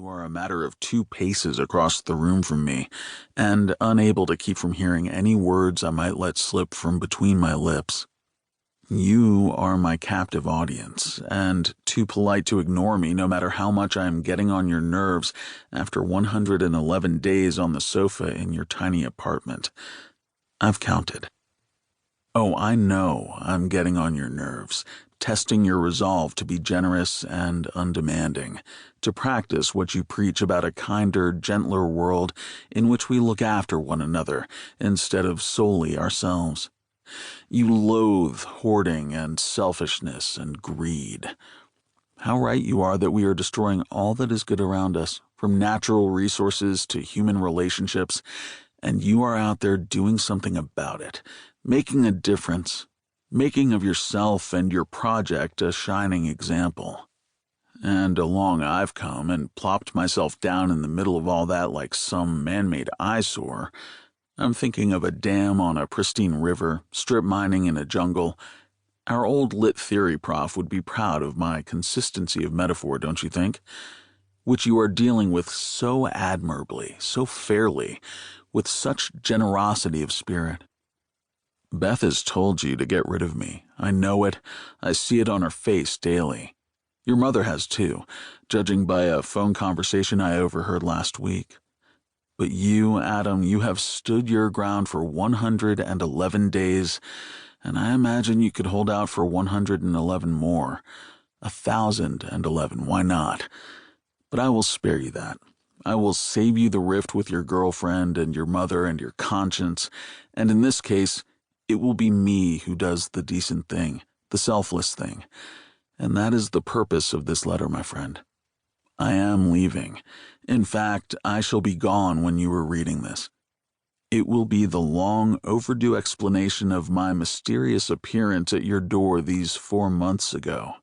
you are a matter of 2 paces across the room from me, and unable to keep from hearing any words I might let slip from between my lips. You are my captive audience, and too polite to ignore me no matter how much I am getting on your nerves after 111 days on the sofa in your tiny apartment. I've counted. Oh, I know I'm getting on your nerves, testing your resolve to be generous and undemanding, to practice what you preach about a kinder, gentler world in which we look after one another instead of solely ourselves. You loathe hoarding and selfishness and greed. How right you are that we are destroying all that is good around us, from natural resources to human relationships, and you are out there doing something about it, making a difference, making of yourself and your project a shining example. And along I've come and plopped myself down in the middle of all that like some man-made eyesore. I'm thinking of a dam on a pristine river, strip mining in a jungle. Our old lit theory prof would be proud of my consistency of metaphor, don't you think? Which you are dealing with so admirably, so fairly, with such generosity of spirit. Beth has told you to get rid of me. I know it. I see it on her face daily. Your mother has too, judging by a phone conversation I overheard last week. But you, Adam, you have stood your ground for 111 days, and I imagine you could hold out for 111 more. 1,011, why not? But I will spare you that. I will save you the rift with your girlfriend and your mother and your conscience, and in this case, it will be me who does the decent thing, the selfless thing. And that is the purpose of this letter, my friend. I am leaving. In fact, I shall be gone when you are reading this. It will be the long overdue explanation of my mysterious appearance at your door these 4 months ago.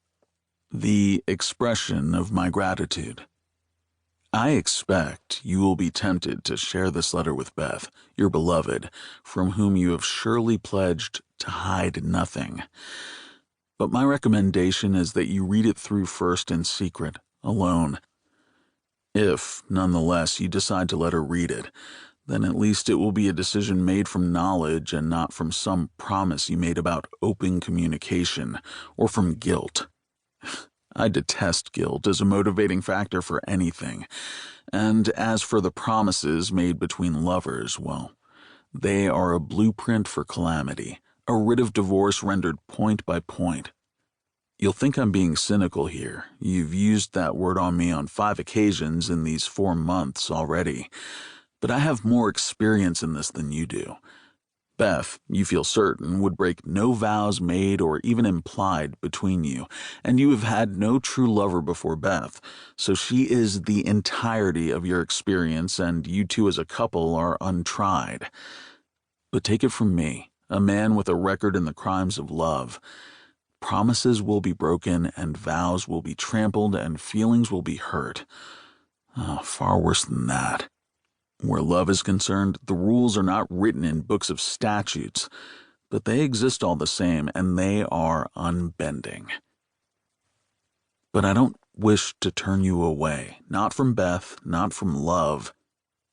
The expression of my gratitude. I expect you will be tempted to share this letter with Beth, your beloved, from whom you have surely pledged to hide nothing. But my recommendation is that you read it through first in secret, alone. If, nonetheless, you decide to let her read it, then at least it will be a decision made from knowledge and not from some promise you made about open communication or from guilt. I detest guilt as a motivating factor for anything, and as for the promises made between lovers, well, they are a blueprint for calamity, a writ of divorce rendered point by point. You'll think I'm being cynical here. You've used that word on me on 5 occasions in these 4 months already, but I have more experience in this than you do. Beth, you feel certain, would break no vows made or even implied between you, and you have had no true lover before Beth, so she is the entirety of your experience, and you two as a couple are untried. But take it from me, a man with a record in the crimes of love. Promises will be broken, and vows will be trampled, and feelings will be hurt. Oh, far worse than that. Where love is concerned, the rules are not written in books of statutes, but they exist all the same, and they are unbending. But I don't wish to turn you away, not from Beth, not from love,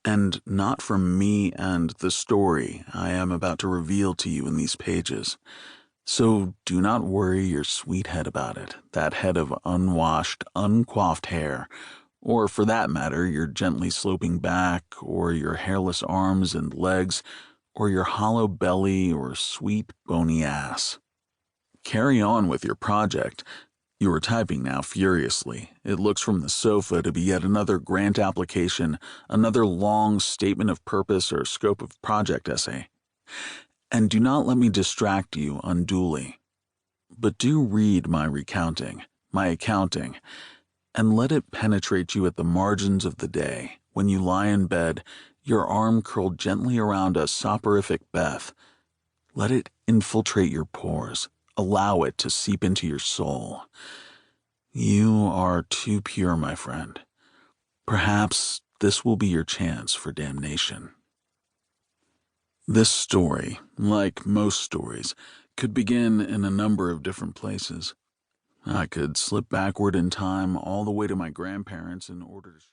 and not from me and the story I am about to reveal to you in these pages. So do not worry your sweet head about it, that head of unwashed, uncoiffed hair, or for that matter, your gently sloping back, or your hairless arms and legs, or your hollow belly or sweet bony ass. Carry on with your project. You are typing now furiously. It looks from the sofa to be yet another grant application, another long statement of purpose or scope of project essay. And do not let me distract you unduly. But do read my recounting, my accounting, and let it penetrate you at the margins of the day, when you lie in bed, your arm curled gently around a soporific Beth. Let it infiltrate your pores. Allow it to seep into your soul. You are too pure, my friend. Perhaps this will be your chance for damnation. This story, like most stories, could begin in a number of different places. I could slip backward in time all the way to my grandparents in order to